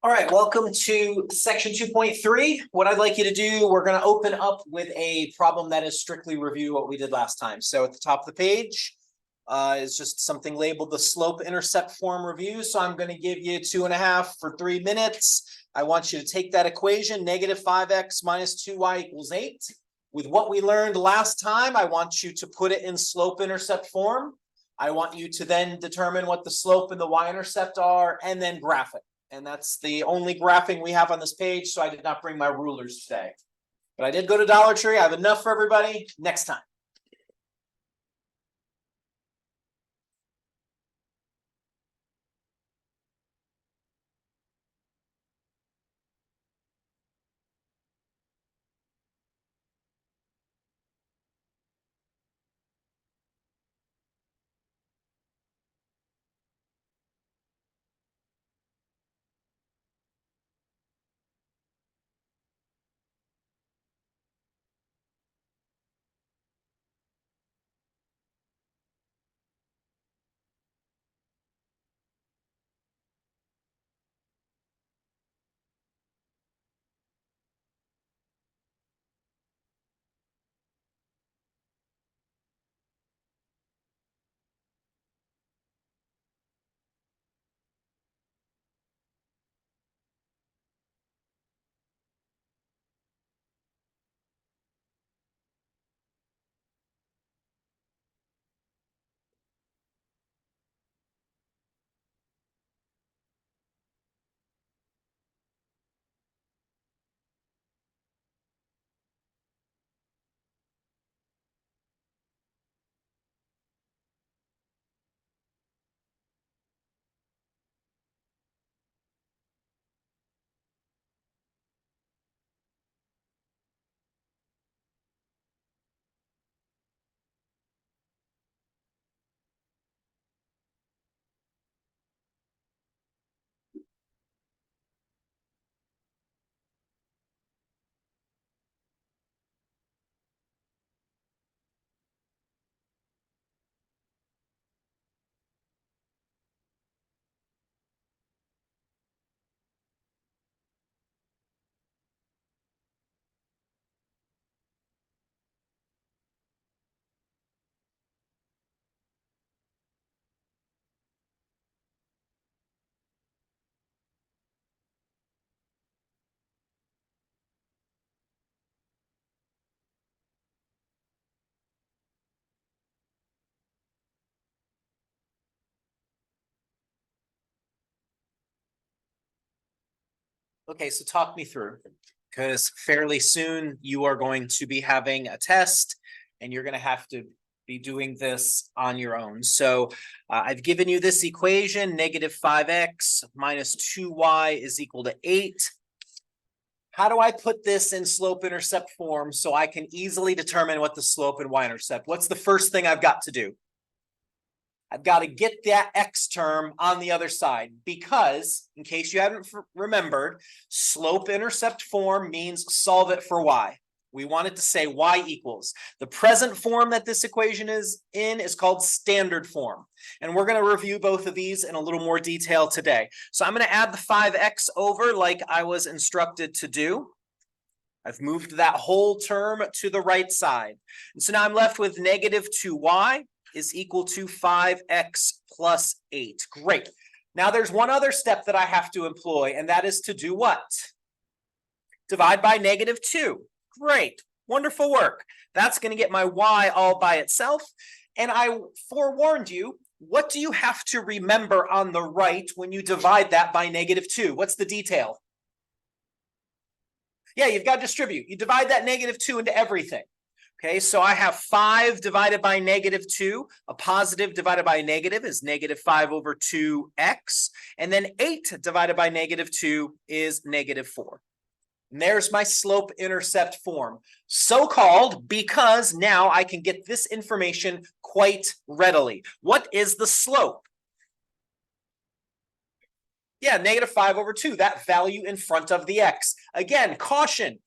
All right, welcome to section 2.3. What I'd like you to do, we're going to open up with a problem that is strictly review what we did last time. So at the top of the page is just something labeled the slope-intercept form review. So I'm going to give you 2.5 for 3 minutes. I want you to take that equation, negative 5x minus 2y equals 8. With what we learned last time, I want you to put it in slope-intercept form. I want you to then determine what the slope and the y-intercept are and then graph it. And that's the only graphing we have on this page, so I did not bring my rulers today. But I did go to Dollar Tree. I have enough for everybody next time. Okay, so talk me through, because fairly soon you are going to be having a test and you're going to have to be doing this on your own. So I've given you this equation, negative 5x minus 2y is equal to 8. How do I put this in slope-intercept form so I can easily determine what the slope and y-intercept? What's the first thing I've got to do? I've got to get that x term on the other side because, in case you haven't remembered, slope-intercept form means solve it for y. We wanted to say y equals. The present form that this equation is in is called standard form. And we're going to review both of these in a little more detail today. So I'm going to add the 5x over like I was instructed to do. I've moved that whole term to the right side. And so now I'm left with negative 2y is equal to 5x plus 8. Great. Now there's one other step that I have to employ, and that is to do what? Divide by negative 2. Great. Wonderful work. That's going to get my y all by itself. And I forewarned you, what do you have to remember on the right when you divide that by negative 2? What's the detail? Yeah, you've got to distribute. You divide that negative 2 into everything. Okay, so I have 5 divided by negative 2. A positive divided by a negative is negative 5 over 2x. And then 8 divided by negative 2 is negative 4. And there's my slope-intercept form. So-called because now I can get this information quite readily. What is the slope? Yeah, negative 5 over 2, that value in front of the x. Again, caution.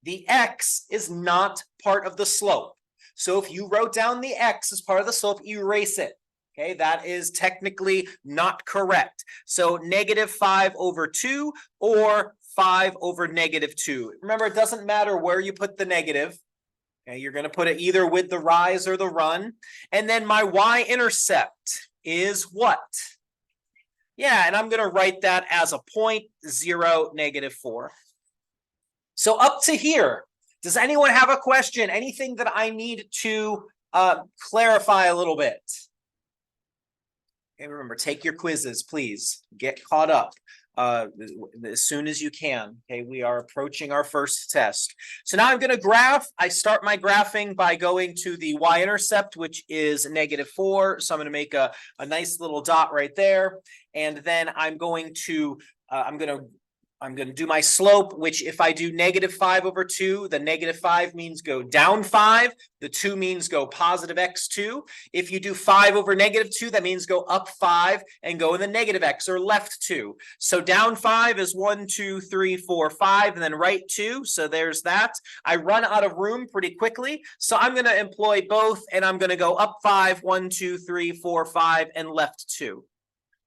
The x is not part of the slope. So if you wrote down the x as part of the slope, erase it. Okay, that is technically not correct. So -5/2 or 5/-2. Remember, it doesn't matter where you put the negative. Okay, you're going to put it either with the rise or the run. And then my y-intercept is what? Yeah, and I'm going to write that as a point, 0, -4. So up to here, does anyone have a question? Anything that I need to clarify a little bit? Okay, remember, take your quizzes, please. Get caught up as soon as you can. Okay, we are approaching our first test. So now I'm going to graph. I start my graphing by going to the y-intercept, which is -4. So I'm going to make a nice little dot right there. And then I'm going to do my slope, which if I do -5/2, the -5 means go down 5. The 2 means go positive x2. If you do 5/-2, that means go up 5 and go in the negative x or left 2. So down 5 is 1, 2, 3, 4, 5, and then right 2. So there's that. I run out of room pretty quickly. So I'm going to employ both, and I'm going to go up 5, 1, 2, 3, 4, 5, and left 2.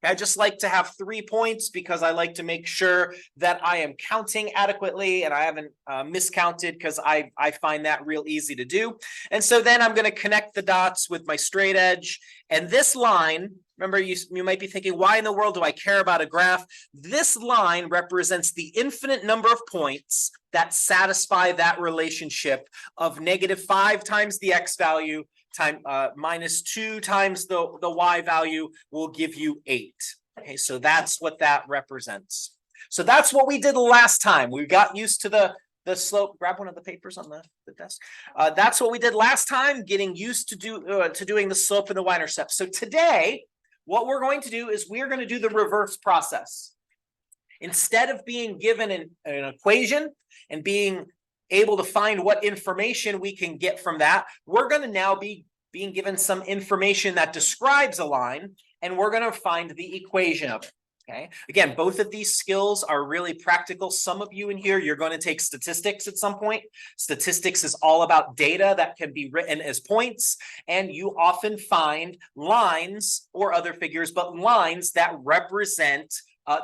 I just like to have 3 points because I like to make sure that I am counting adequately and I haven't miscounted, because I find that real easy to do. And so then I'm going to connect the dots with my straight edge. And this line, remember, you might be thinking, why in the world do I care about a graph? This line represents the infinite number of points that satisfy that relationship of -5 times the x value time -2 times the y value will give you 8. Okay, so that's what that represents. So that's what we did last time. We got used to the slope. Grab one of the papers on the desk. That's what we did last time, getting used to doing the slope and the y-intercept. So today, what we're going to do is we're going to do the reverse process. Instead of being given an equation and being able to find what information we can get from that, we're going to now be being given some information that describes a line, and we're going to find the equation of it. Okay. Again, both of these skills are really practical. Some of you in here, you're going to take statistics at some point. Statistics is all about data that can be written as points, and you often find lines or other figures, but lines that represent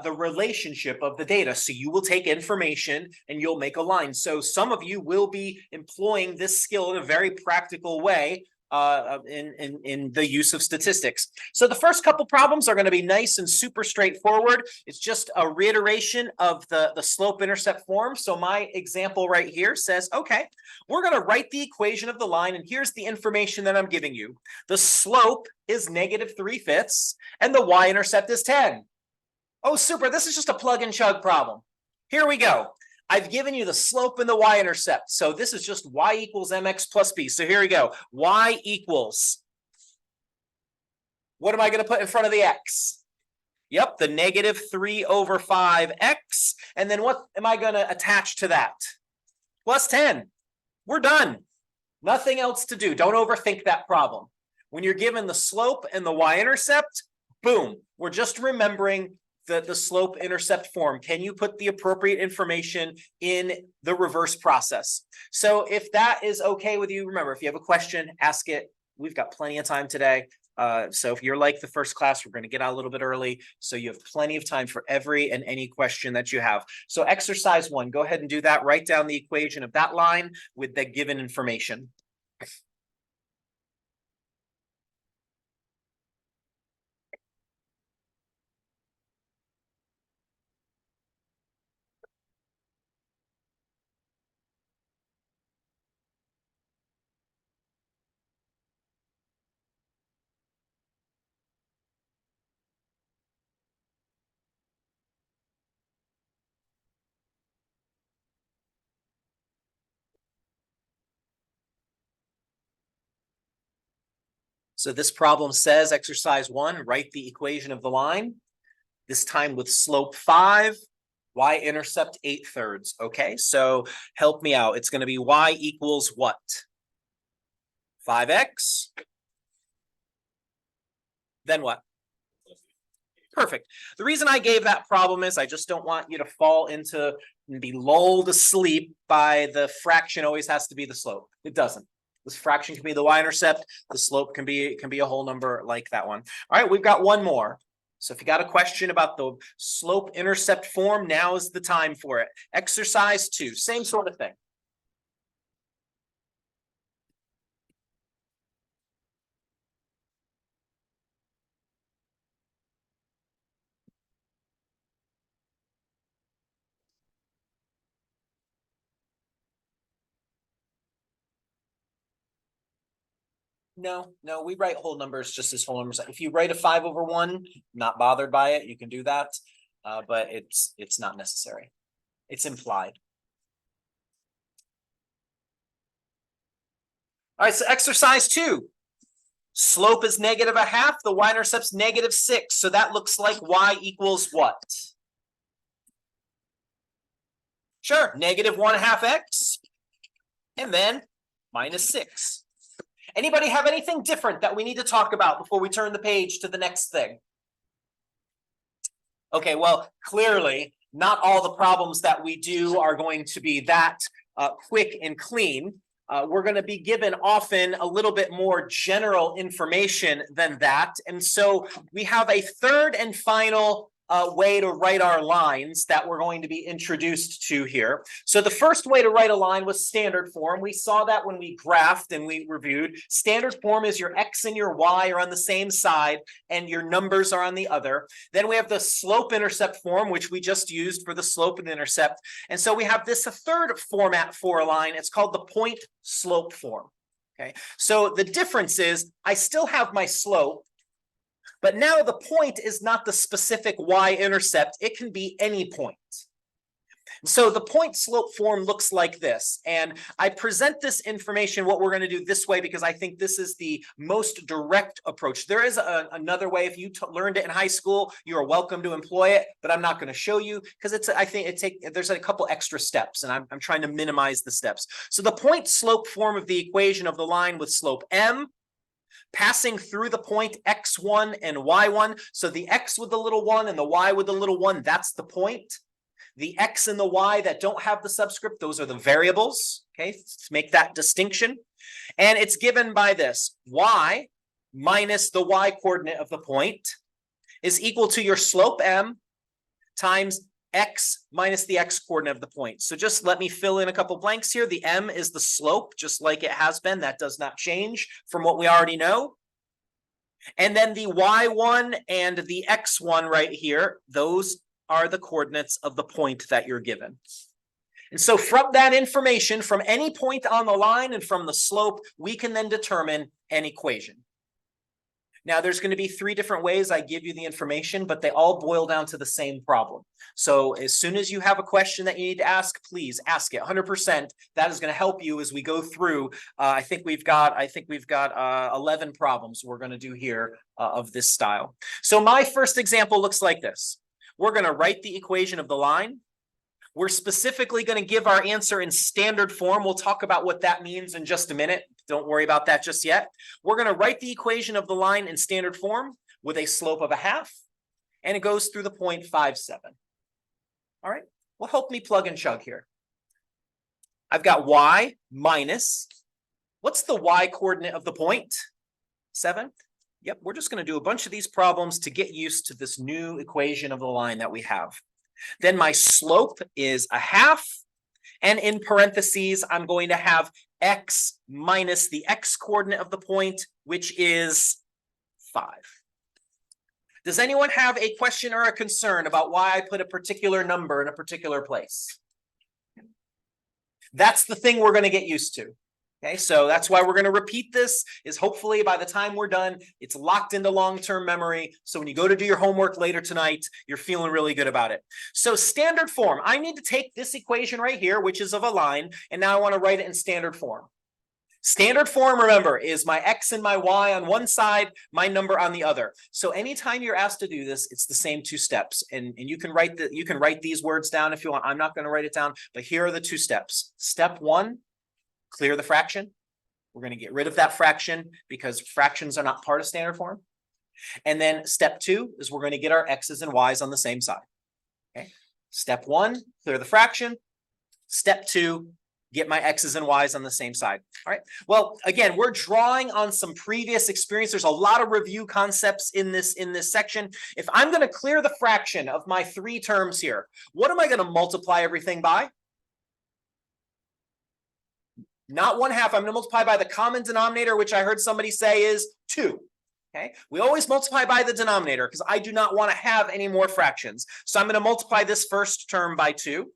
the relationship of the data. So you will take information and you'll make a line. So some of you will be employing this skill in a very practical way in the use of statistics. So the first couple problems are going to be nice and super straightforward. It's just a reiteration of the slope-intercept form. So my example right here says, okay, we're going to write the equation of the line, and here's the information that I'm giving you. The slope is -3/5, and the y-intercept is 10. Oh, super. This is just a plug and chug problem. Here we go. I've given you the slope and the y-intercept. So this is just y equals mx plus b. So here we go. Y equals. What am I going to put in front of the x? Yep, the -3/5x. And then what am I going to attach to that? Plus 10. We're done. Nothing else to do. Don't overthink that problem. When you're given the slope and the y-intercept, boom, we're just remembering the slope-intercept form. Can you put the appropriate information in the reverse process? So if that is okay with you, remember, if you have a question, ask it. We've got plenty of time today. So if you're like the first class, we're going to get out a little bit early. So you have plenty of time for every and any question that you have. So exercise 1, go ahead and do that. Write down the equation of that line with the given information. So this problem says, exercise 1, write the equation of the line, this time with slope 5, y-intercept 8/3. Okay, so help me out. It's going to be y equals what? 5x. Then what? Perfect. The reason I gave that problem is I just don't want you to fall into and be lulled asleep by the fraction always has to be the slope. It doesn't. This fraction can be the y-intercept. The slope can be a whole number like that one. All right, we've got one more. So if you got a question about the slope-intercept form, now is the time for it. Exercise 2, same sort of thing. No, we write whole numbers just as whole numbers. If you write a 5/1, not bothered by it, you can do that, but it's not necessary. It's implied. All right, so exercise 2. Slope is -1/2, the y-intercept's -6. So that looks like y equals what? Sure, -1/2 x, and then -6. Anybody have anything different that we need to talk about before we turn the page to the next thing? Okay, well, clearly, not all the problems that we do are going to be that quick and clean. We're going to be given often a little bit more general information than that. And so we have a third and final way to write our lines that we're going to be introduced to here. So the first way to write a line was standard form. We saw that when we graphed and we reviewed. Standard form is your x and your y are on the same side and your numbers are on the other. Then we have the slope-intercept form, which we just used for the slope and intercept. And so we have this a third format for a line. It's called the point-slope form. Okay, so the difference is I still have my slope, but now the point is not the specific y-intercept. It can be any point. So the point slope form looks like this. And I present this information, what we're going to do this way, because I think this is the most direct approach. There is another way. If you learned it in high school, you are welcome to employ it, but I'm not going to show you because I think there's a couple extra steps, and I'm trying to minimize the steps. So the point slope form of the equation of the line with slope m, passing through the point x1 and y1. So the x with the little one and the y with the little one, that's the point. The x and the y that don't have the subscript, those are the variables. Okay, let's make that distinction. And it's given by this: y minus the y coordinate of the point is equal to your slope m times x minus the x coordinate of the point. So just let me fill in a couple blanks here. The m is the slope, just like it has been. That does not change from what we already know. And then the y1 and the x1 right here, those are the coordinates of the point that you're given. And so from that information, from any point on the line and from the slope, we can then determine an equation. Now, there's going to be 3 different ways I give you the information, but they all boil down to the same problem. So as soon as you have a question that you need to ask, please ask it 100%. That is going to help you as we go through. I think we've got 11 problems we're going to do here of this style. So my first example looks like this. We're going to write the equation of the line. We're specifically going to give our answer in standard form. We'll talk about what that means in just a minute. Don't worry about that just yet. We're going to write the equation of the line in standard form with a slope of 1/2, and it goes through the point 5, 7. All right, well, help me plug and chug here. I've got y minus, what's the y coordinate of the point? 7. Yep, we're just going to do a bunch of these problems to get used to this new equation of the line that we have. Then my slope is 1/2, and in parentheses, I'm going to have x minus the x coordinate of the point, which is 5. Does anyone have a question or a concern about why I put a particular number in a particular place? That's the thing we're going to get used to. Okay, so that's why we're going to repeat this, is hopefully by the time we're done, it's locked into long-term memory. So when you go to do your homework later tonight, you're feeling really good about it. So standard form, I need to take this equation right here, which is of a line, and now I want to write it in standard form. Standard form, remember, is my x and my y on one side, my number on the other. So anytime you're asked to do this, it's the same 2 steps. And you can write these words down if you want. I'm not going to write it down, but here are the 2 steps. Step 1, clear the fraction. We're going to get rid of that fraction because fractions are not part of standard form. And then step 2 is we're going to get our x's and y's on the same side. Okay. Step 1, clear the fraction. Step 2, get my X's and Y's on the same side. All right. Well, again, we're drawing on some previous experience. There's a lot of review concepts in this section. If I'm going to clear the fraction of my 3 terms here, what am I going to multiply everything by? Not 1/2. I'm going to multiply by the common denominator, which I heard somebody say is 2. Okay. We always multiply by the denominator because I do not want to have any more fractions. So I'm going to multiply this first term by 2.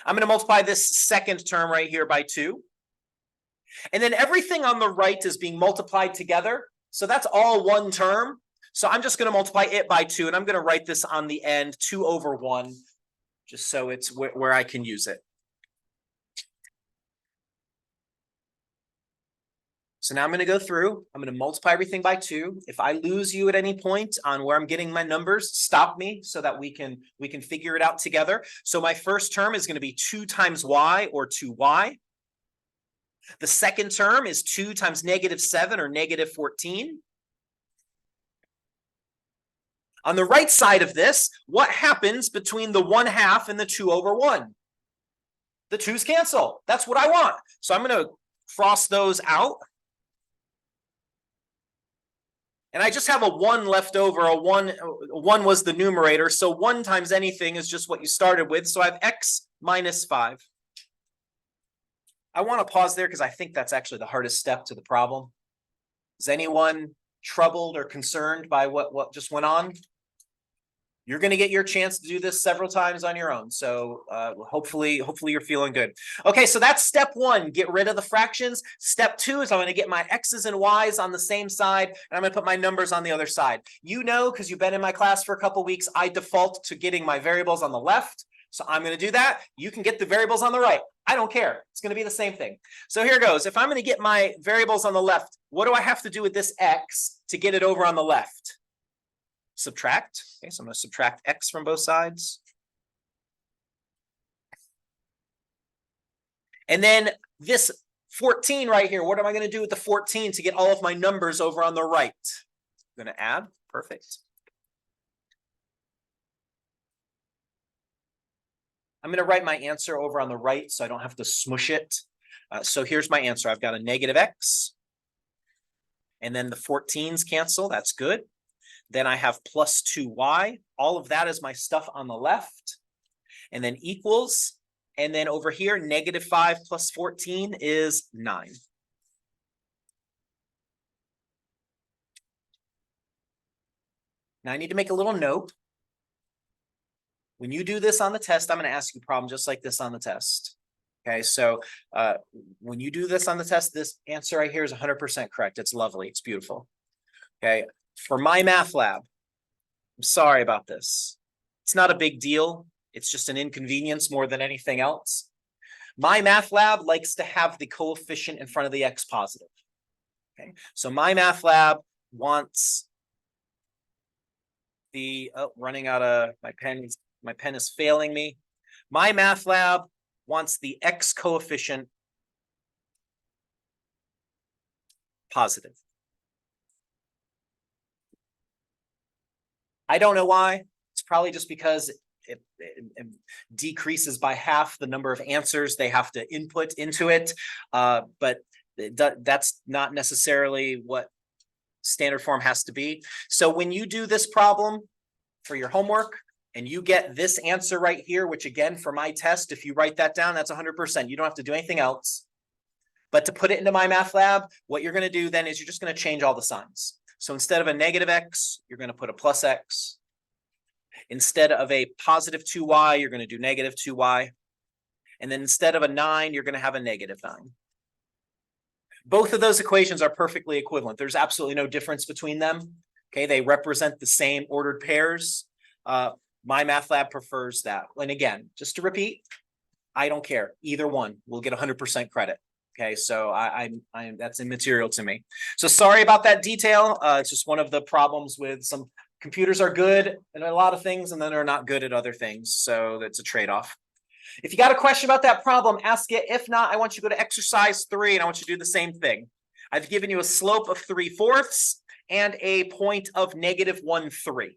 I'm going to multiply this second term right here by 2. And then everything on the right is being multiplied together. So that's all one term. So I'm just going to multiply it by 2. And I'm going to write this on the end, 2 over 1, just so it's where I can use it. So now I'm going to go through. I'm going to multiply everything by 2. If I lose you at any point on where I'm getting my numbers, stop me so that we can figure it out together. So my first term is going to be 2 times y, or 2y. The second term is 2 times -7, or -14. On the right side of this, what happens between the 1/2 and the 2 over 1? The 2's cancel. That's what I want. So I'm going to cross those out. And I just have a 1 left over. A 1 was the numerator. So 1 times anything is just what you started with. So I have x minus 5. I want to pause there because I think that's actually the hardest step to the problem. Is anyone troubled or concerned by what just went on? You're going to get your chance to do this several times on your own. So hopefully you're feeling good. Okay, so that's step 1. Get rid of the fractions. Step 2 is I'm going to get my X's and Y's on the same side, and I'm going to put my numbers on the other side. You know, because you've been in my class for a couple weeks, I default to getting my variables on the left. So I'm going to do that. You can get the variables on the right. I don't care. It's going to be the same thing. So here goes. If I'm going to get my variables on the left, what do I have to do with this X to get it over on the left? Subtract. Okay, so I'm going to subtract X from both sides. And then this 14 right here, what am I going to do with the 14 to get all of my numbers over on the right? I'm going to add. Perfect. I'm going to write my answer over on the right so I don't have to smush it. So here's my answer. I've got a -x. And then the 14s cancel. That's good. Then I have plus 2y. All of that is my stuff on the left. And then equals. And then over here, -5 plus 14 is 9. Now I need to make a little note. When you do this on the test, I'm going to ask you a problem just like this on the test. Okay, so when you do this on the test, this answer right here is 100% correct. It's lovely. It's beautiful. Okay, for my math lab, I'm sorry about this. It's not a big deal. It's just an inconvenience more than anything else. My math lab likes to have the coefficient in front of the x positive. Okay, so my math lab wants the, running out of my pen. My pen is failing me. My math lab wants the x coefficient positive. I don't know why. It's probably just because it decreases by half the number of answers they have to input into it. But that's not necessarily what standard form has to be. So when you do this problem for your homework, and you get this answer right here, which again, for my test, if you write that down, that's 100%. You don't have to do anything else. But to put it into my math lab, what you're going to do then is you're just going to change all the signs. So instead of a -x, you're going to put a +x. Instead of a positive 2y, you're going to do -2y. And then instead of a 9, you're going to have a -9. Both of those equations are perfectly equivalent. There's absolutely no difference between them. Okay, they represent the same ordered pairs. My math lab prefers that. And again, just to repeat, I don't care. Either one will get 100% credit. Okay, so that's immaterial to me. So sorry about that detail. It's just one of the problems with some computers are good at a lot of things and then they're not good at other things. So that's a trade-off. If you got a question about that problem, ask it. If not, I want you to go to exercise 3 and I want you to do the same thing. I've given you a slope of 3/4 and a point of -1/3.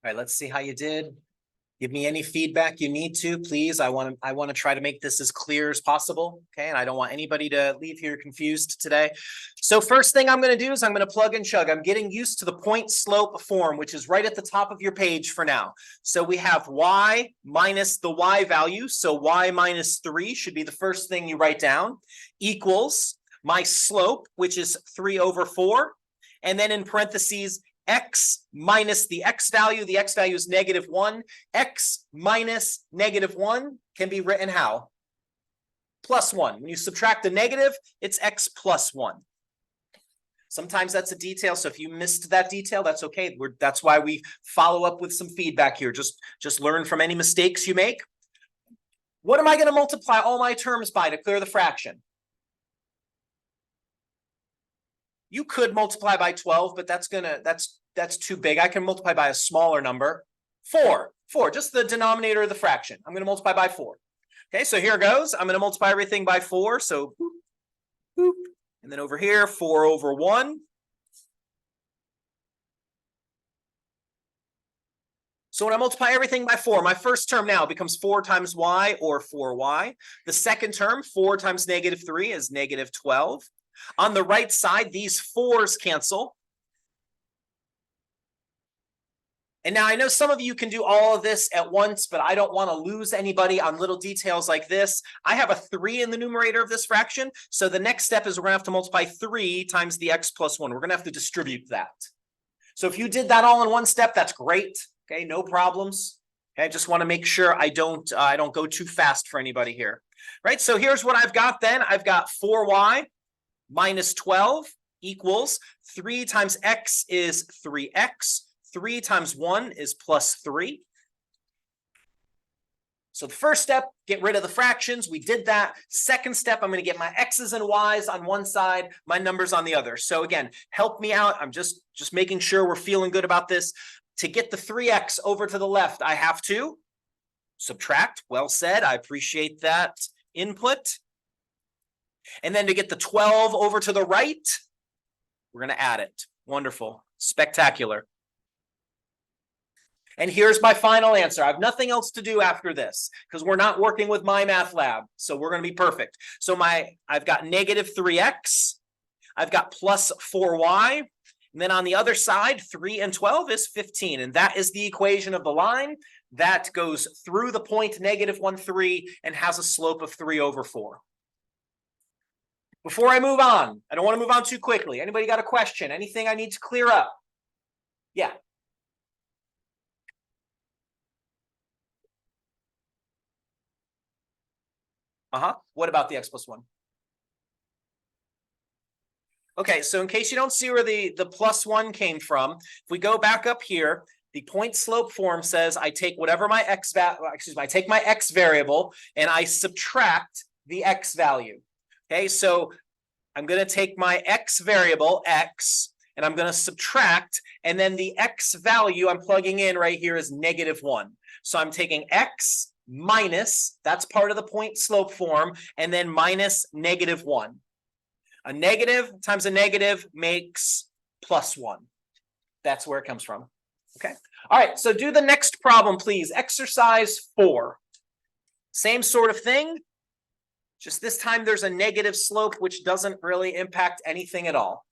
right, let's see how you did. Give me any feedback you need to, please. I want to try to make this as clear as possible. Okay. And I don't want anybody to leave here confused today. So first thing I'm going to do is I'm going to plug and chug. I'm getting used to the point slope form, which is right at the top of your page for now. So we have y minus the y value. So y minus 3 should be the first thing you write down, equals my slope, which is 3 over 4. And then in parentheses, x minus the x value is -1. X minus -1 can be written how? +1. When you subtract a negative, it's x plus 1. Sometimes that's a detail, so if you missed that detail, that's okay. That's why we follow up with some feedback here. Just learn from any mistakes you make. What am I going to multiply all my terms by to clear the fraction? You could multiply by 12, but that's too big. I can multiply by a smaller number. 4, just the denominator of the fraction. I'm going to multiply by 4. Okay, so here goes. I'm going to multiply everything by 4. So, boop, boop. And then over here, 4 over 1. So when I multiply everything by 4, my first term now becomes 4 times y, or 4y. The second term, 4 times -3, is -12. On the right side, these 4's cancel. And now I know some of you can do all of this at once, but I don't want to lose anybody on little details like this. I have a 3 in the numerator of this fraction. So the next step is we're going to have to multiply 3 times the x plus 1. We're going to have to distribute that. So if you did that all in one step, that's great. Okay, no problems. Okay, I just want to make sure I don't go too fast for anybody here. Right, so here's what I've got then. I've got 4y minus 12 equals 3 times x is 3x. 3 times 1 is +3. So the first step, get rid of the fractions. We did that. Second step, I'm going to get my x's and y's on one side, my numbers on the other. So again, help me out. I'm just making sure we're feeling good about this. To get the 3x over to the left, I have to subtract. Well said. I appreciate that input. And then to get the 12 over to the right, we're going to add it. Wonderful. Spectacular. And here's my final answer. I have nothing else to do after this because we're not working with my math lab. So we're going to be perfect. So I've got -3x. I've got +4y. And then on the other side, 3 and 12 is 15. And that is the equation of the line that goes through the point -1, 3 and has a slope of 3 over 4. Before I move on, I don't want to move on too quickly. Anybody got a question? Anything I need to clear up? Yeah. What about the x plus 1? Okay, so in case you don't see where the +1 came from, if we go back up here, the point slope form says I take whatever my I take my x variable and I subtract the x value. Okay, so I'm going to take my x variable, x, and I'm going to subtract, and then the x value I'm plugging in right here is -1. So I'm taking x minus, that's part of the point slope form, and then minus -1. A negative times a negative makes +1. That's where it comes from. Okay. All right. So do the next problem, please. Exercise 4. Same sort of thing. Just this time there's a negative slope, which doesn't really impact anything at all.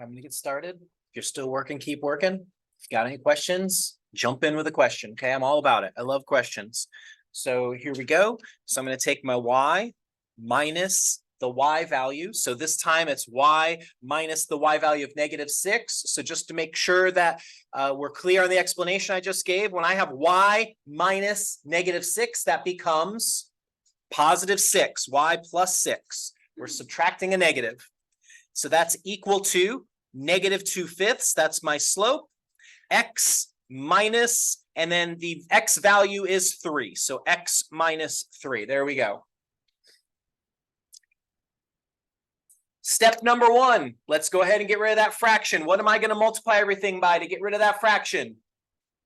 I'm gonna get started. If you're still working, keep working. If you got any questions, jump in with a question. Okay, I'm all about it. I love questions. So here we go. So I'm going to take my y minus the y value. So this time it's y minus the y value of -6. So just to make sure that we're clear on the explanation I just gave, when I have y minus -6, that becomes +6, y plus 6. We're subtracting a negative. So that's equal to -2/5. That's my slope. X minus, and then the x value is 3. So x minus 3. There we go. Step number 1. Let's go ahead and get rid of that fraction. What am I going to multiply everything by to get rid of that fraction?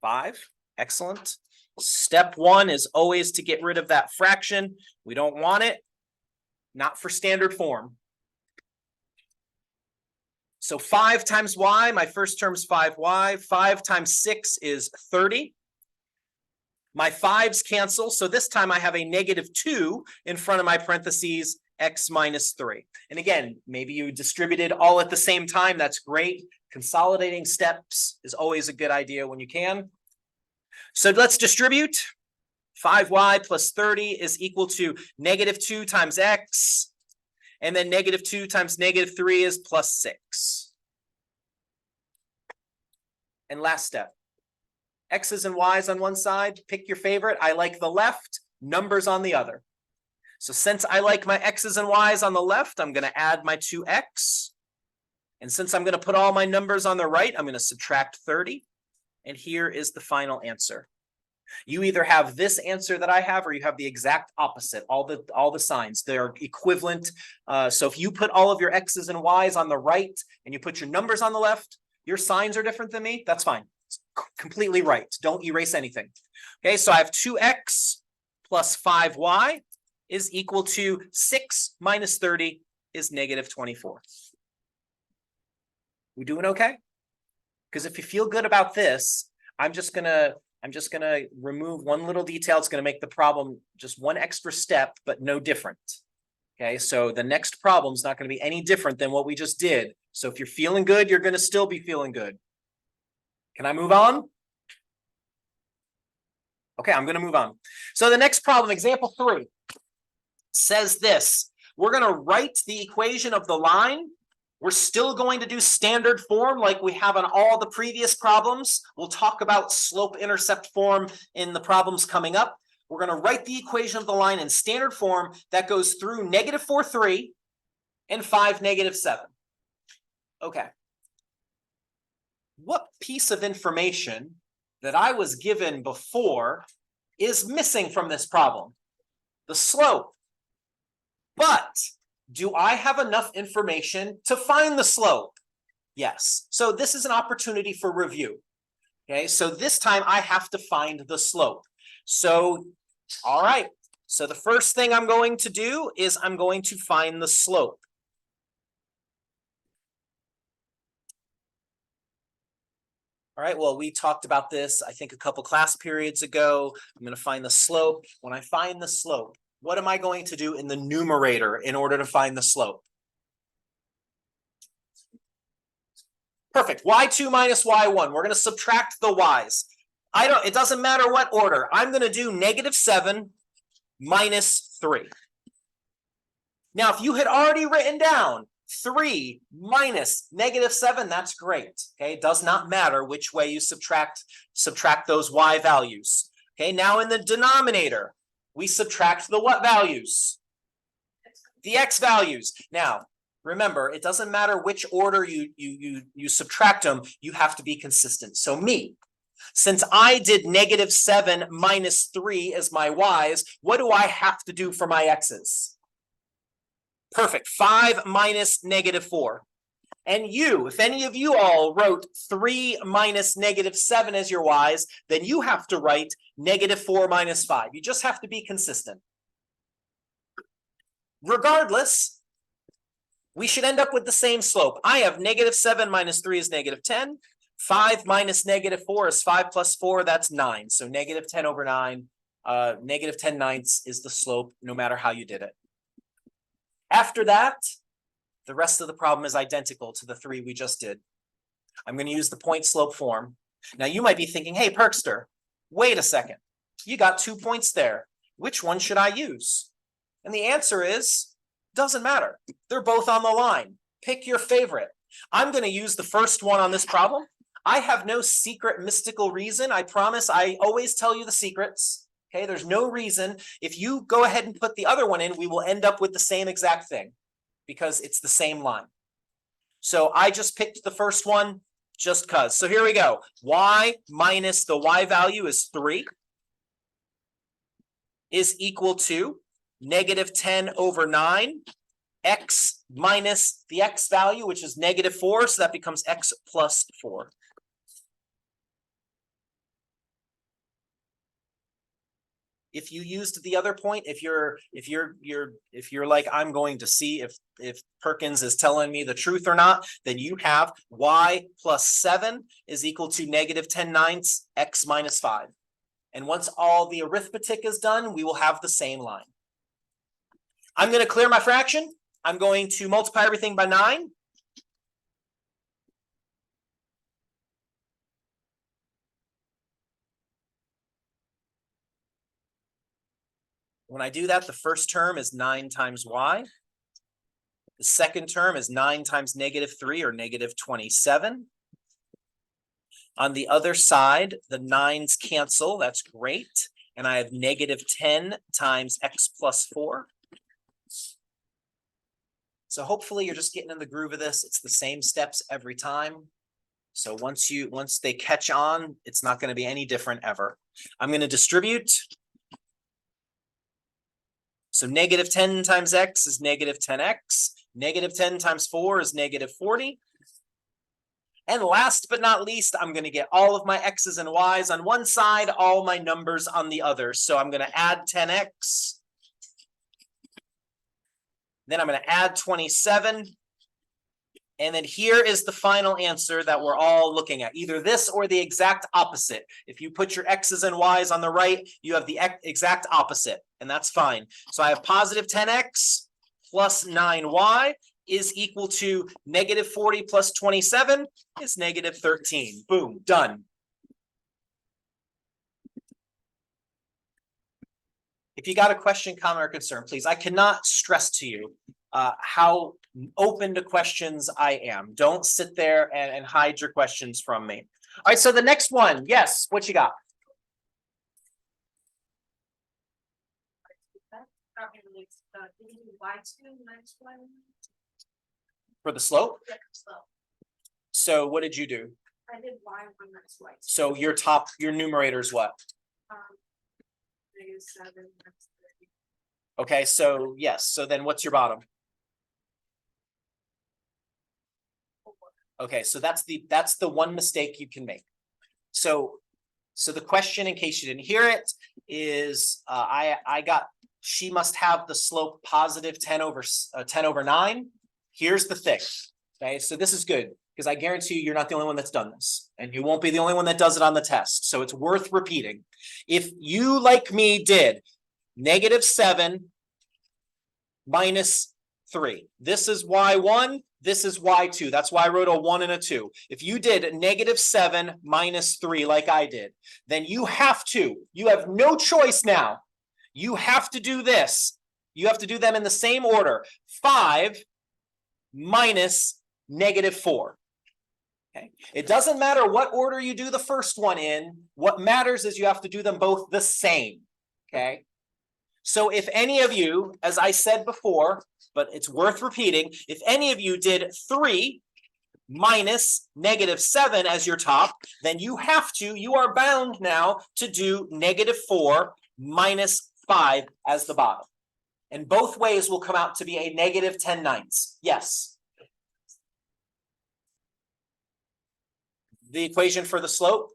5. Excellent. Step 1 is always to get rid of that fraction. We don't want it. Not for standard form. So 5 times y, my first term is 5y. 5 times 6 is 30. My 5's cancel, so this time I have a -2 in front of my parentheses, x minus 3. And again, maybe you distributed all at the same time. That's great. Consolidating steps is always a good idea when you can. So let's distribute. 5y plus 30 is equal to -2 times x. And then -2 times -3 is +6. And last step. X's and Y's on one side, pick your favorite. I like the left, numbers on the other. So since I like my X's and Y's on the left, I'm going to add my 2x. And since I'm going to put all my numbers on the right, I'm going to subtract 30. And here is the final answer. You either have this answer that I have, or you have the exact opposite. All the signs, they're equivalent. So if you put all of your X's and Y's on the right and you put your numbers on the left, your signs are different than me. That's fine. It's completely right. Don't erase anything. Okay, so I have 2x plus 5y is equal to 6 minus 30 is -24. We doing okay? Because if you feel good about this, I'm just gonna remove one little detail. It's gonna make the problem just one extra step, but no different. Okay, so the next problem is not gonna be any different than what we just did. So if you're feeling good, you're gonna still be feeling good. Can I move on? Okay, I'm gonna move on. So the next problem, example 3, says this. We're gonna write the equation of the line. We're still going to do standard form like we have on all the previous problems. We'll talk about slope-intercept form in the problems coming up. We're going to write the equation of the line in standard form that goes through -4, 3 and 5, -7. Okay. What piece of information that I was given before is missing from this problem? The slope. But do I have enough information to find the slope? Yes. So this is an opportunity for review. Okay, so this time I have to find the slope. So, all right. So the first thing I'm going to do is I'm going to find the slope. All right, well, we talked about this, I think, a couple class periods ago. I'm going to find the slope. When I find the slope, what am I going to do in the numerator in order to find the slope? Perfect. y2 minus y1. We're going to subtract the y's. It doesn't matter what order. I'm going to do -7 minus 3. Now, if you had already written down 3 minus -7, that's great. Okay, it does not matter which way you subtract those y values. Okay, now in the denominator, we subtract the what values? The x values. Now, remember, it doesn't matter which order you subtract them, you have to be consistent. So since I did -7 minus 3 as my y's, what do I have to do for my x's? Perfect. 5 minus -4. And if any of you all wrote 3 minus -7 as your y's, then you have to write -4 minus 5. You just have to be consistent. Regardless, we should end up with the same slope. I have -7 minus 3 is -10. 5 minus -4 is 5 plus 4, that's 9. So -10/9, -10/9 is the slope, no matter how you did it. After that, The rest of the problem is identical to the three we just did. I'm going to use the point slope form. Now you might be thinking, hey, Perkster, wait a second. You got 2 points there. Which one should I use? And the answer is, doesn't matter. They're both on the line. Pick your favorite. I'm going to use the first one on this problem. I have no secret mystical reason. I promise I always tell you the secrets. Okay, there's no reason. If you go ahead and put the other one in, we will end up with the same exact thing because it's the same line. So I just picked the first one just cause. So here we go. Y minus the Y value is 3 is equal to negative 10 over 9. X minus the X value, which is negative 4. So that becomes X plus 4. If you used the other point, if you're like, I'm going to see if Perkins is telling me the truth or not, then you have Y plus 7 is equal to negative 10/9 X minus 5. And once all the arithmetic is done, we will have the same line. I'm going to clear my fraction. I'm going to multiply everything by 9. When I do that, the first term is 9 times y. The second term is 9 times negative 3, or negative 27. On the other side, the 9's cancel. That's great. And I have negative 10 times x plus 4. So hopefully you're just getting in the groove of this. It's the same steps every time. So once they catch on, it's not going to be any different ever. I'm going to distribute. So negative 10 times x is negative 10x. Negative 10 times 4 is negative 40. And last but not least, I'm going to get all of my x's and y's on one side, all my numbers on the other. So I'm going to add 10x. Then I'm going to add 27. And then here is the final answer that we're all looking at, either this or the exact opposite. If you put your x's and y's on the right, you have the exact opposite, and that's fine. So I have positive 10x plus 9y is equal to negative 40 plus 27 is negative 13. Boom, done. If you got a question, comment, or concern, please. I cannot stress to you how open to questions I am. Don't sit there and hide your questions from me. All right, so the next one. Yes, what you got? For the slope? Yeah, slope. So what did you do? I did y1 minus y2. So your numerator is what? Negative 7 minus 30. Okay, so yes. So then what's your bottom? 4. Okay, so that's the one mistake you can make. So the question, in case you didn't hear it, is I got, she must have the slope positive 10 over 9. Here's the thing. Okay, so this is good because I guarantee you, you're not the only one that's done this, and you won't be the only one that does it on the test. So it's worth repeating. If you, like me, did negative 7 minus 3, this is y1, this is y2. That's why I wrote a 1 and a 2. If you did negative 7 minus 3 like I did, then you have no choice now. You have to do this. You have to do them in the same order. 5 minus negative 4. Okay. It doesn't matter what order you do the first one in. What matters is you have to do them both the same. Okay. So if any of you, as I said before, but it's worth repeating, if any of you did 3 minus negative 7 as your top, then you are bound now to do negative 4 minus 5 as the bottom. And both ways will come out to be a negative 10/9. Yes. The equation for the slope,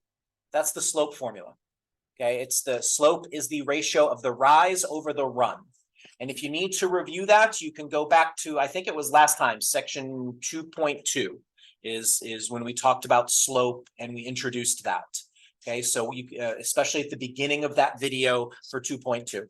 that's the slope formula. Okay, it's the slope is the ratio of the rise over the run. And if you need to review that, you can go back to, I think it was last time, section 2.2 is when we talked about slope and we introduced that. Okay, so you, especially at the beginning of that video for 2.2.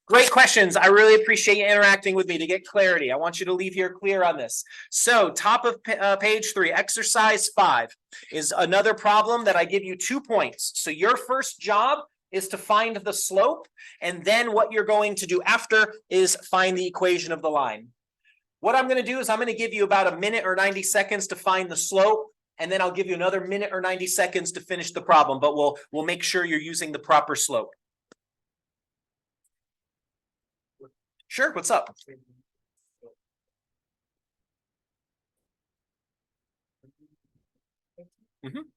Great questions. I really appreciate you interacting with me to get clarity. I want you to leave here clear on this. So top of page 3, exercise 5 is another problem that I give you 2 points. So your first job is to find the slope, and then what you're going to do after is find the equation of the line. What I'm going to do is I'm going to give you about a minute or 90 seconds to find the slope, and then I'll give you another minute or 90 seconds to finish the problem, but we'll make sure you're using the proper slope. Sure, what's up? Mhm.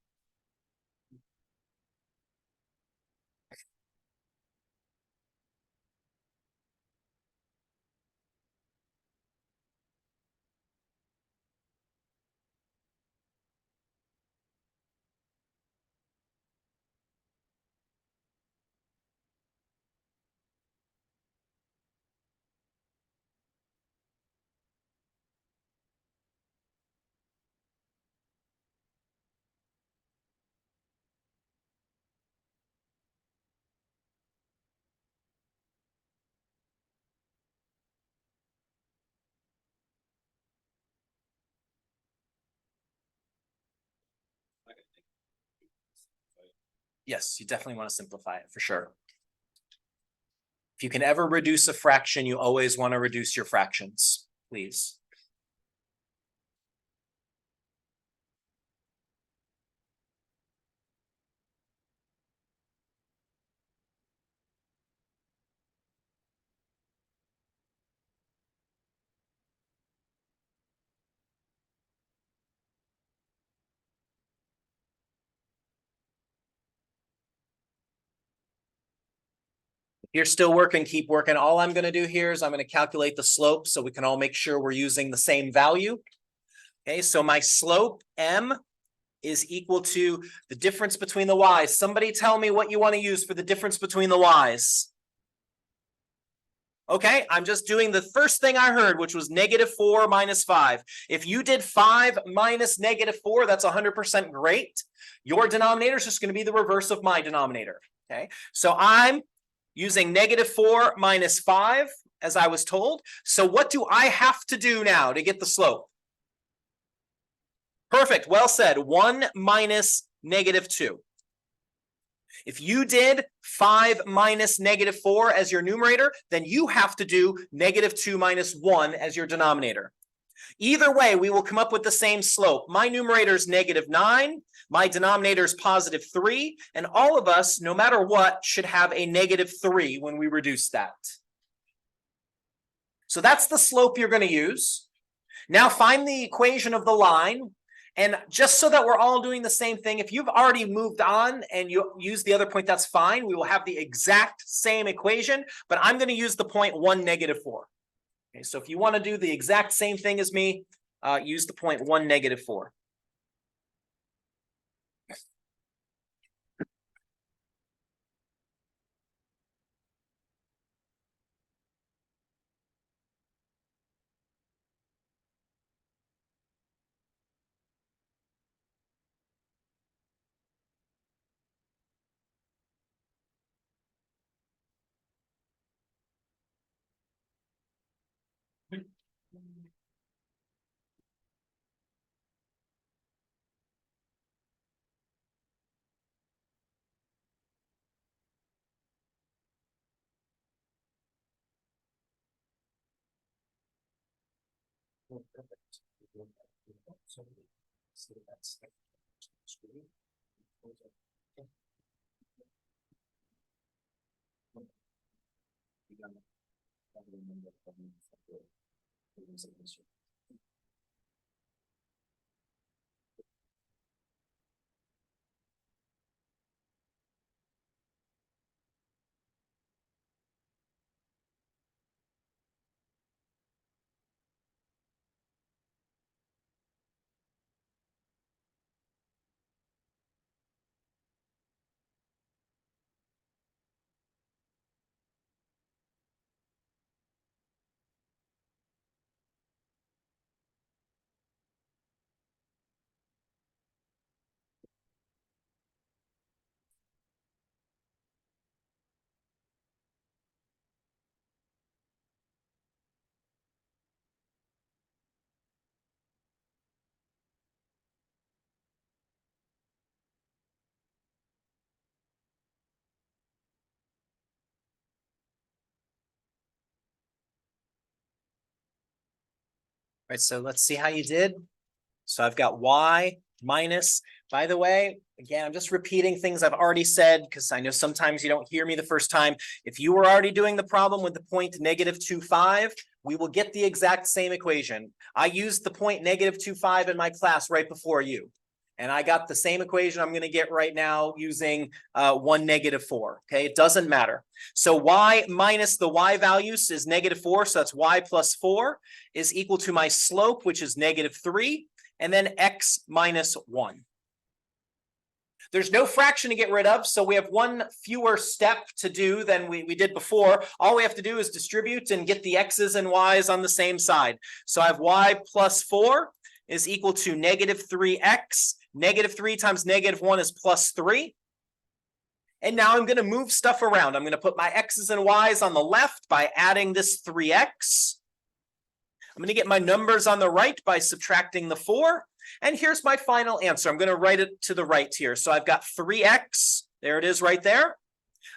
Yes, you definitely want to simplify it for sure. If you can ever reduce a fraction, you always want to reduce your fractions, please. If you're still working, keep working. All I'm going to do here is I'm going to calculate the slope so we can all make sure we're using the same value. Okay, so my slope, M, is equal to the difference between the y's. Somebody tell me what you want to use for the difference between the y's. Okay, I'm just doing the first thing I heard, which was -4 minus 5. If you did 5 minus -4, that's 100% great. Your denominator is just going to be the reverse of my denominator. Okay, so I'm using -4 minus 5, as I was told. So what do I have to do now to get the slope? Perfect, well said. 1 minus -2. If you did 5 minus -4 as your numerator, then you have to do -2 minus 1 as your denominator. Either way, we will come up with the same slope. My numerator is -9, my denominator is +3, and all of us, no matter what, should have a -3 when we reduce that. So that's the slope you're going to use. Now find the equation of the line. And just so that we're all doing the same thing, if you've already moved on and you use the other point, that's fine. We will have the exact same equation, but I'm going to use the point 1, -4. Okay, so if you want to do the exact same thing as me, use the point 1, -4. Right, so let's see how you did. So I've got y minus, by the way, again, I'm just repeating things I've already said because I know sometimes you don't hear me the first time. If you were already doing the problem with the point -2.5, we will get the exact same equation. I used the point -2.5 in my class right before you. And I got the same equation I'm going to get right now using 1 -4. Okay, it doesn't matter. So y minus the y values is -4. So that's y plus 4 is equal to my slope, which is -3. And then x minus 1. There's no fraction to get rid of, so we have one fewer step to do than we did before. All we have to do is distribute and get the x's and y's on the same side. So I have y plus 4 is equal to -3x. -3 times -1 is +3. And now I'm going to move stuff around. I'm going to put my x's and y's on the left by adding this 3x. I'm going to get my numbers on the right by subtracting the 4. And here's my final answer. I'm going to write it to the right here. So I've got 3x. There it is right there.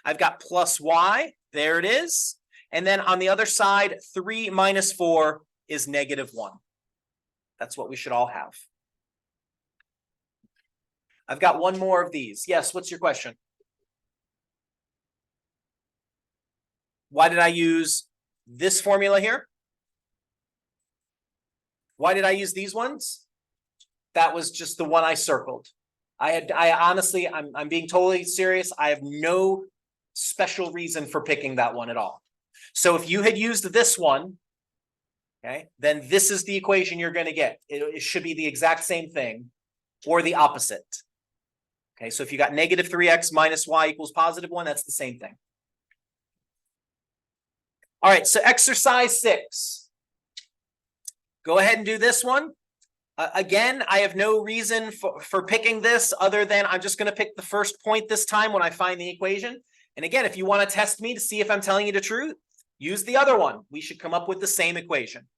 I've got plus y. There it is. And then on the other side, 3 minus 4 is -1. That's what we should all have. I've got one more of these. Yes, what's your question? Why did I use this formula here? Why did I use these ones? That was just the one I circled. I honestly, I'm being totally serious. I have no special reason for picking that one at all. So if you had used this one, okay, then this is the equation you're going to get. It should be the exact same thing or the opposite. Okay, so if you got -3x minus y equals +1, that's the same thing. All right, so exercise 6. Go ahead and do this one. Again, I have no reason for picking this other than I'm just going to pick the first point this time when I find the equation. And again, if you want to test me to see if I'm telling you the truth, use the other one. We should come up with the same equation.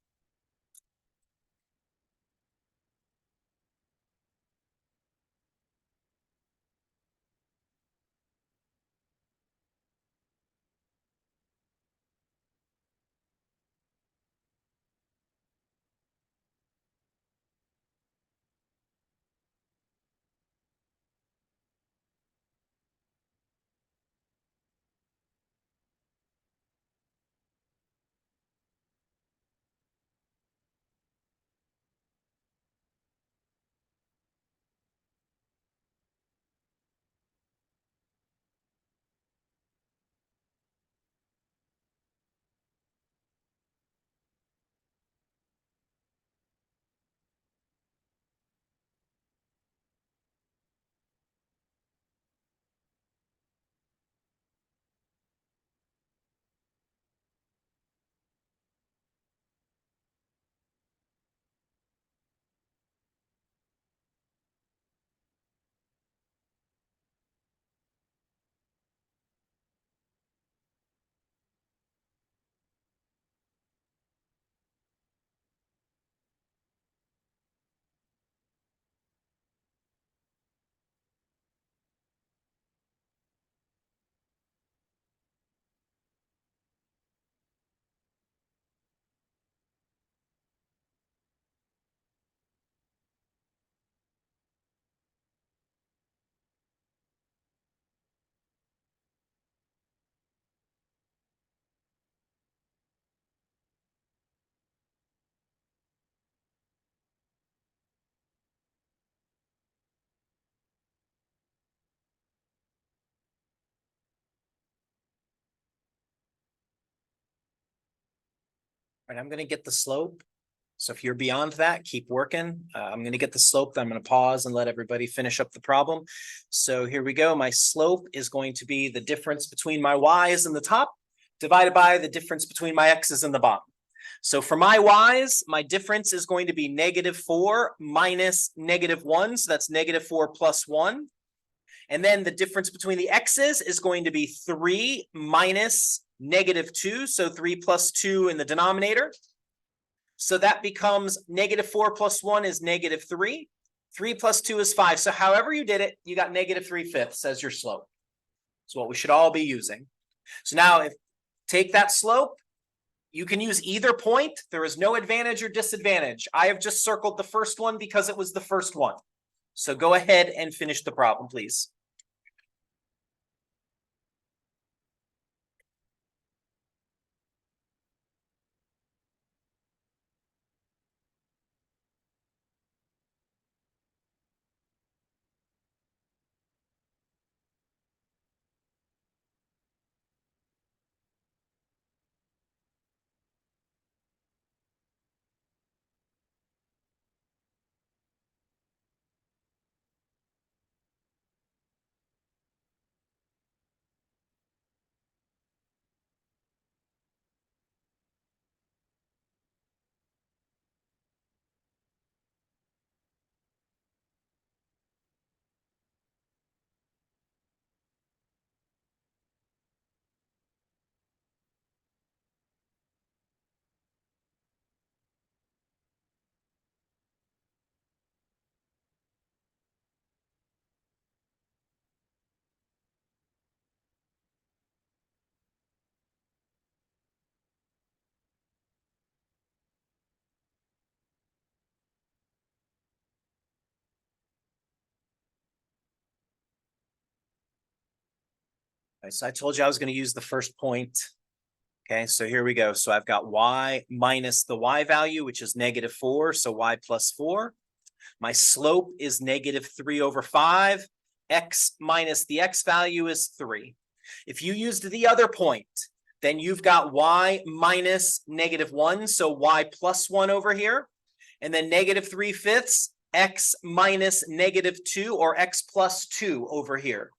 All right, I'm going to get the slope. So if you're beyond that, keep working. I'm going to get the slope. Then I'm going to pause and let everybody finish up the problem. So here we go. My slope is going to be the difference between my y's in the top divided by the difference between my x's in the bottom. So for my y's, my difference is going to be -4 minus -1. So that's -4 plus 1. And then the difference between the x's is going to be 3 minus -2. So 3 plus 2 in the denominator. So that becomes -4 plus 1 is -3. 3 plus 2 is 5. So however you did it, you got -3/5 as your slope. It's what we should all be using. So now if take that slope, You can use either point. There is no advantage or disadvantage. I have just circled the first one because it was the first one. So go ahead and finish the problem, please. Okay, so I told you I was going to use the first point. Okay, so here we go. So I've got y minus the y value, which is -4. So y plus 4. My slope is -3/5. X minus the x value is 3. If you used the other point, then you've got y minus -1. So y plus 1 over here. And then -3/5 x minus -2 or x plus 2 over here.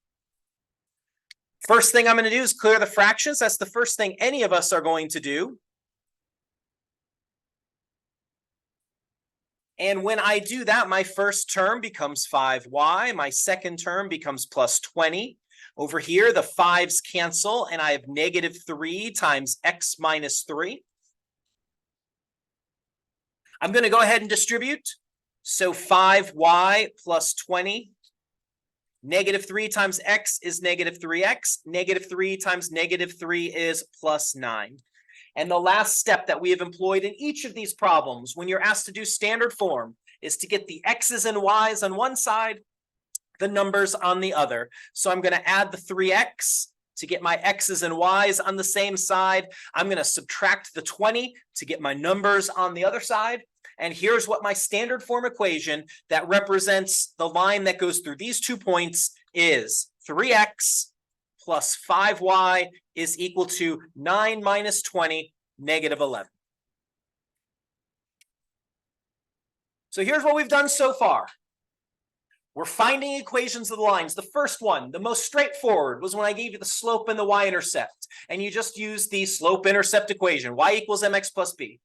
First thing I'm going to do is clear the fractions. That's the first thing any of us are going to do. And when I do that, my first term becomes 5y. My second term becomes plus 20. Over here, the 5's cancel, and I have -3 times x minus 3. I'm going to go ahead and distribute. So 5y plus 20. -3 times x is -3x. -3 times -3 is plus 9. And the last step that we have employed in each of these problems when you're asked to do standard form is to get the x's and y's on one side, the numbers on the other. So I'm going to add the 3x to get my x's and y's on the same side. I'm going to subtract the 20 to get my numbers on the other side. And here's what my standard form equation that represents the line that goes through these 2 points is. 3x plus 5y is equal to 9 minus 20, -11. So here's what we've done so far. We're finding equations of the lines. The first one, the most straightforward, was when I gave you the slope and the y-intercept. And you just use the slope-intercept equation, y equals mx plus b.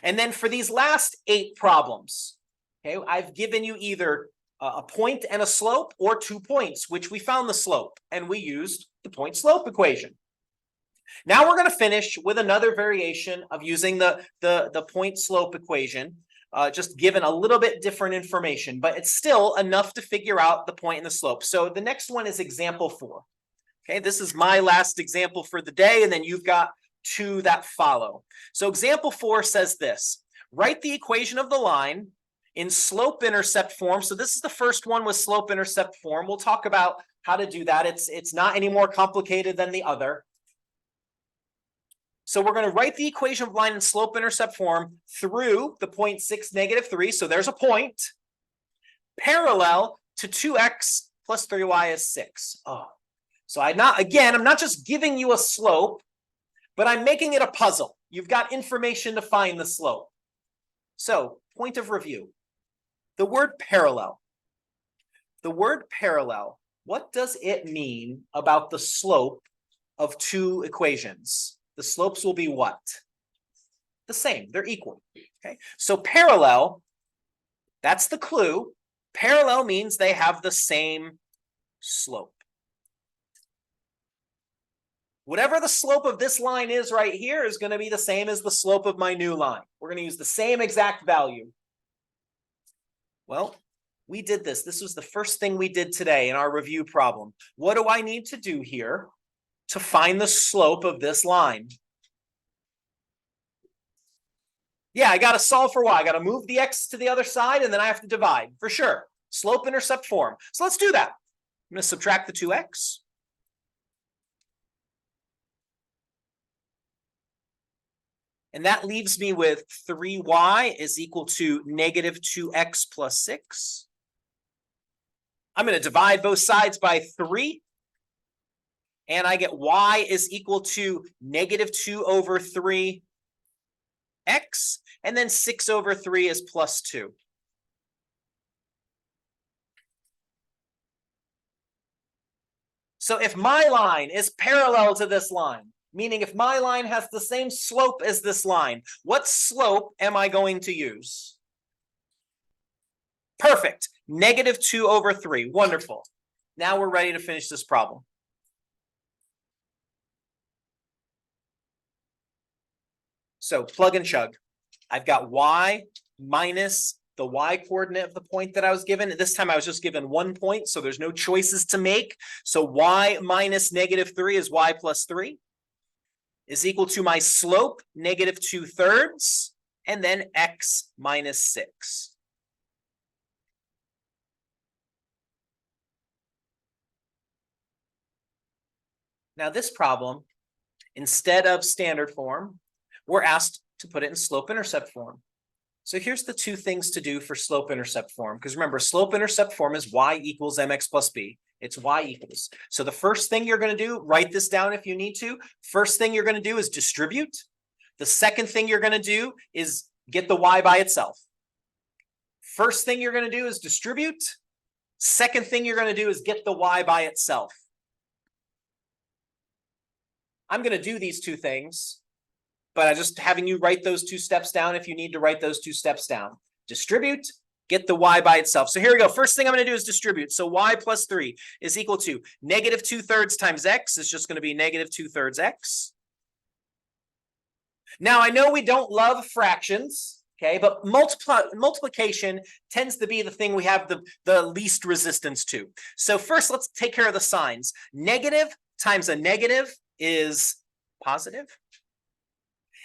And then for these last 8 problems, okay, I've given you either a point and a slope or 2 points, which we found the slope, and we used the point-slope equation. Now we're going to finish with another variation of using the point-slope equation, just given a little bit different information, but it's still enough to figure out the point and the slope. So the next one is example 4. Okay, this is my last example for the day, and then you've got 2 that follow. So example 4 says this: write the equation of the line in slope-intercept form. So this is the first one with slope-intercept form. We'll talk about how to do that. It's not any more complicated than the other. So we're going to write the equation of line in slope-intercept form through the point 6, -3. So there's a point parallel to 2x plus 3y is 6. Oh, so I'm not just giving you a slope, but I'm making it a puzzle. You've got information to find the slope. So, point of review. The word parallel. The word parallel, what does it mean about the slope of 2 equations? The slopes will be what? The same, they're equal. Okay, so parallel, that's the clue. Parallel means they have the same slope. Whatever the slope of this line is right here is going to be the same as the slope of my new line. We're going to use the same exact value. Well, we did this. This was the first thing we did today in our review problem. What do I need to do here to find the slope of this line? Yeah, I got to solve for y. I got to move the x to the other side, and then I have to divide, for sure. Slope-intercept form. So let's do that. I'm going to subtract the 2x. And that leaves me with 3y is equal to negative 2x plus 6. I'm going to divide both sides by 3. And I get y is equal to negative 2 over 3x. And then 6 over 3 is plus 2. So if my line is parallel to this line, meaning if my line has the same slope as this line, what slope am I going to use? Perfect. Negative 2 over 3. Wonderful. Now we're ready to finish this problem. So plug and chug. I've got y minus the y coordinate of the point that I was given. This time I was just given 1 point, so there's no choices to make. So y minus negative 3 is y plus 3 is equal to my slope, negative 2/3, and then x minus 6. Now this problem, instead of standard form, we're asked to put it in slope-intercept form. So here's the two things to do for slope-intercept form. Because remember, slope-intercept form is y equals mx plus b. It's y equals. So the first thing you're going to do, write this down if you need to. First thing you're going to do is distribute. The second thing you're going to do is get the y by itself. First thing you're going to do is distribute. Second thing you're going to do is get the y by itself. I'm going to do these two things, but I'm just having you write those 2 steps down if you need to write those 2 steps down. Distribute, get the y by itself. So here we go. First thing I'm going to do is distribute. So y plus 3 is equal to negative 2/3 times x is just going to be negative 2/3 x. Now, I know we don't love fractions, okay, but multiplication tends to be the thing we have the least resistance to. So first, let's take care of the signs. Negative times a negative is positive.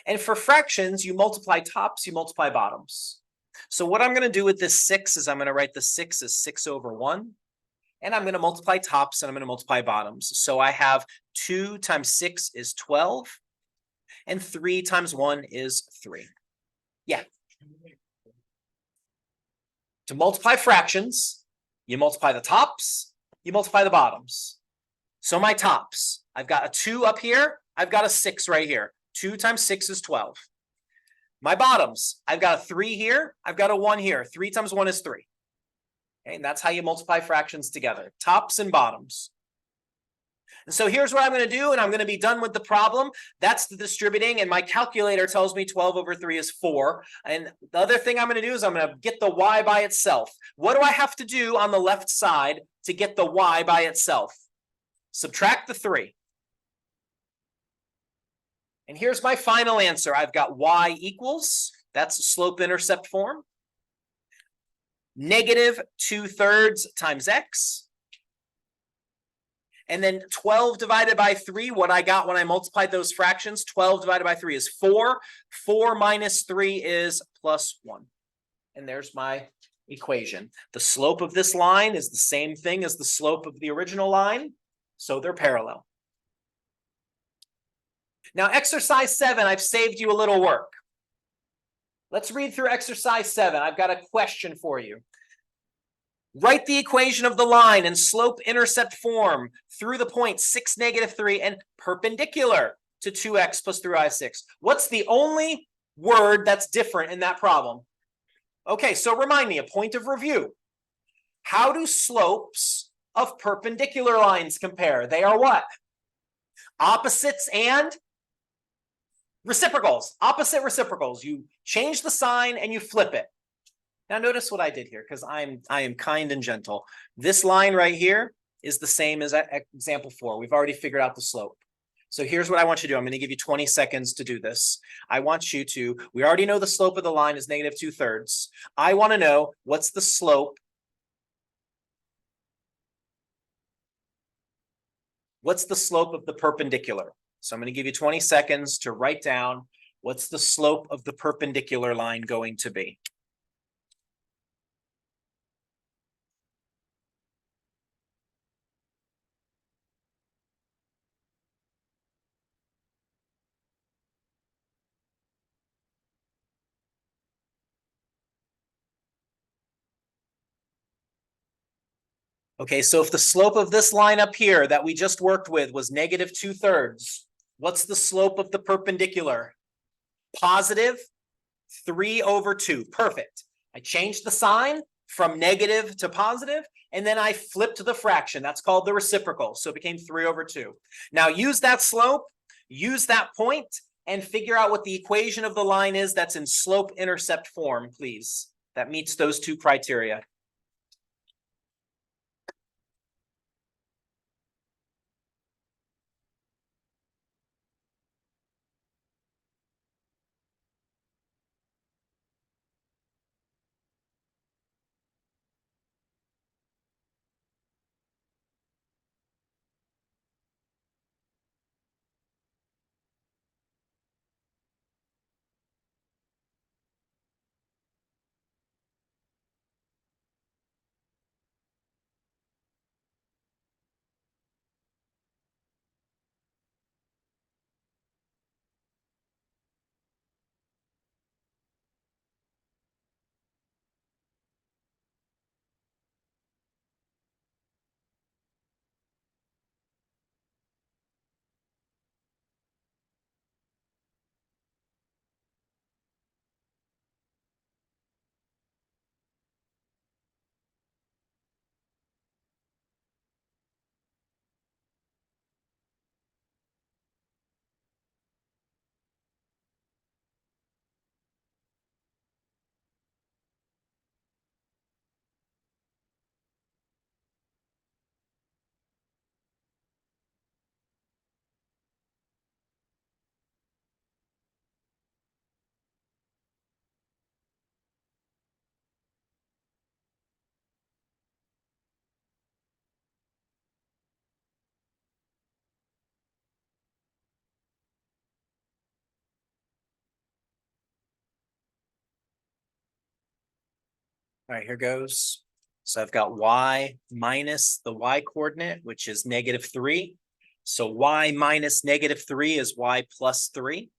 And for fractions, you multiply tops, you multiply bottoms. So what I'm going to do with this 6 is I'm going to write the 6 as 6 over 1. And I'm going to multiply tops and I'm going to multiply bottoms. So I have 2 times 6 is 12. And 3 times 1 is 3. Yeah. To multiply fractions, you multiply the tops, you multiply the bottoms. So my tops, I've got a 2 up here, I've got a 6 right here. 2 times 6 is 12. My bottoms, I've got a 3 here, I've got a 1 here. 3 times 1 is 3. Okay, and that's how you multiply fractions together, tops and bottoms. And so here's what I'm going to do, and I'm going to be done with the problem. That's the distributing, and my calculator tells me 12 over 3 is 4. And the other thing I'm going to do is I'm going to get the y by itself. What do I have to do on the left side to get the y by itself? Subtract the 3. And here's my final answer. I've got y equals, that's slope-intercept form, negative 2/3 times x. And then 12 divided by 3, what I got when I multiplied those fractions, 12 divided by 3 is 4. 4 minus 3 is plus 1. And there's my equation. The slope of this line is the same thing as the slope of the original line, so they're parallel. Now, exercise 7, I've saved you a little work. Let's read through exercise 7. I've got a question for you. Write the equation of the line in slope-intercept form through the point 6, negative 3, and perpendicular to 2x plus 3y 6. What's the only word that's different in that problem? Okay, so remind me, a point of review. How do slopes of perpendicular lines compare? They are what? Opposites and reciprocals. Opposite reciprocals. You change the sign and you flip it. Now notice what I did here, because I am kind and gentle. This line right here is the same as example 4. We've already figured out the slope. So here's what I want you to do. I'm going to give you 20 seconds to do this. I want you to, we already know the slope of the line is negative 2/3. I want to know what's the slope. What's the slope of the perpendicular? So I'm going to give you 20 seconds to write down What's the slope of the perpendicular line going to be? Okay, so if the slope of this line up here that we just worked with was negative 2/3, what's the slope of the perpendicular? Positive 3/2. Perfect. I changed the sign from negative to positive, and then I flipped the fraction. That's called the reciprocal. So it became 3/2. Now use that slope, use that point, and figure out what the equation of the line is that's in slope-intercept form, please. That meets those two criteria. All right, here goes. So I've got y minus the y coordinate, which is -3. So y minus -3 is y plus 3.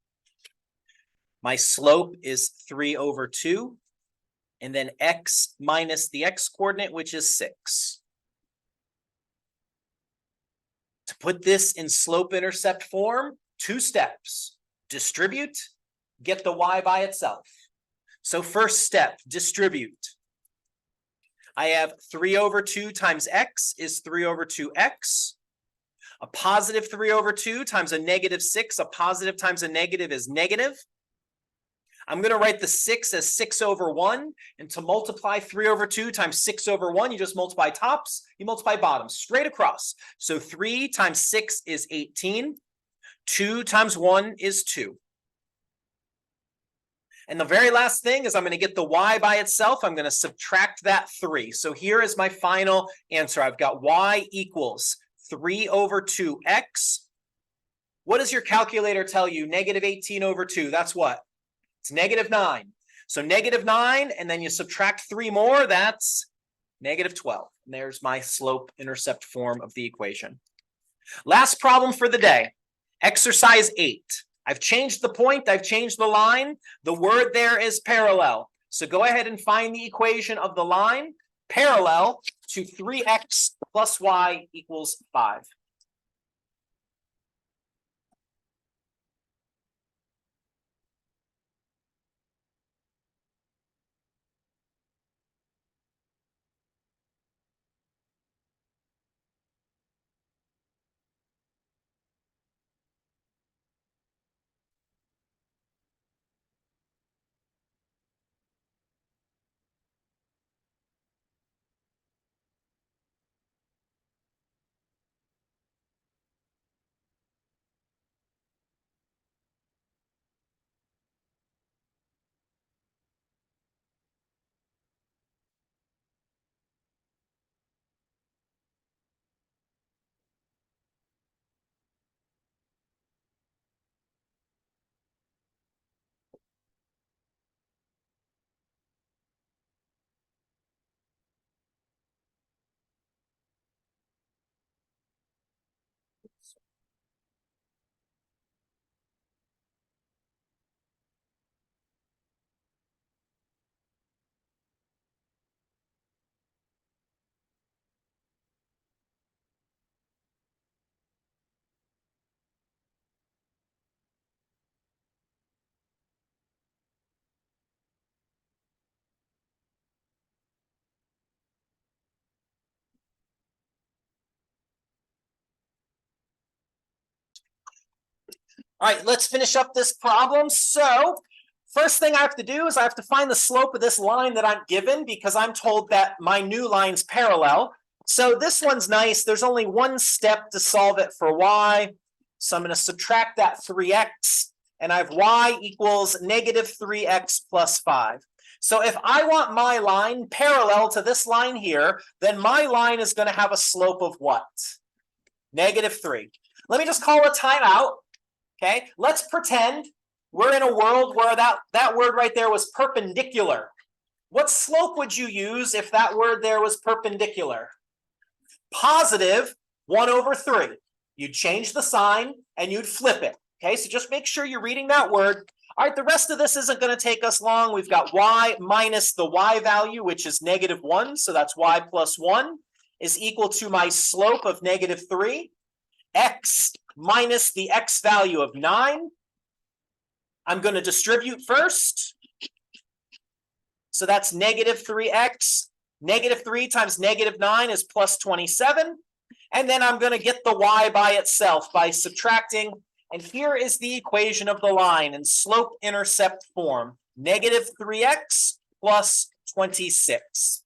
My slope is 3/2. And then x minus the x coordinate, which is 6. To put this in slope-intercept form, 2 steps. Distribute, get the y by itself. So first step, distribute. I have 3/2 times x is 3/2x. A positive 3/2 times a -6, a positive times a negative is negative. I'm going to write the 6 as 6/1, and to multiply 3/2 times 6/1, you just multiply tops, you multiply bottoms, straight across. So 3 times 6 is 18, 2 times 1 is 2. And the very last thing is I'm going to get the y by itself. I'm going to subtract that 3. So here is my final answer. I've got y equals 3/2x. What does your calculator tell you? -18/2. That's what? It's -9. So -9, and then you subtract 3 more, that's -12. And there's my slope-intercept form of the equation. Last problem for the day, exercise 8. I've changed the point, I've changed the line. The word there is parallel. So go ahead and find the equation of the line parallel to 3x plus y equals 5. All right, let's finish up this problem. So first thing I have to do is I have to find the slope of this line that I'm given because I'm told that my new line's parallel. So this one's nice. There's only one step to solve it for y. So I'm going to subtract that 3x, and I have y equals negative 3x plus 5. So if I want my line parallel to this line here, then my line is going to have a slope of what? Negative 3. Let me just call a timeout. Okay, let's pretend we're in a world where that word right there was perpendicular. What slope would you use if that word there was perpendicular? Positive 1/3. You'd change the sign and you'd flip it. Okay, so just make sure you're reading that word. All right, the rest of this isn't going to take us long. We've got y minus the y value, which is -1. So that's y plus 1 is equal to my slope of -3. X minus the x value of 9. I'm going to distribute first. So that's -3x. -3 times -9 is plus 27. And then I'm going to get the y by itself by subtracting. And here is the equation of the line in slope-intercept form. -3x plus 26.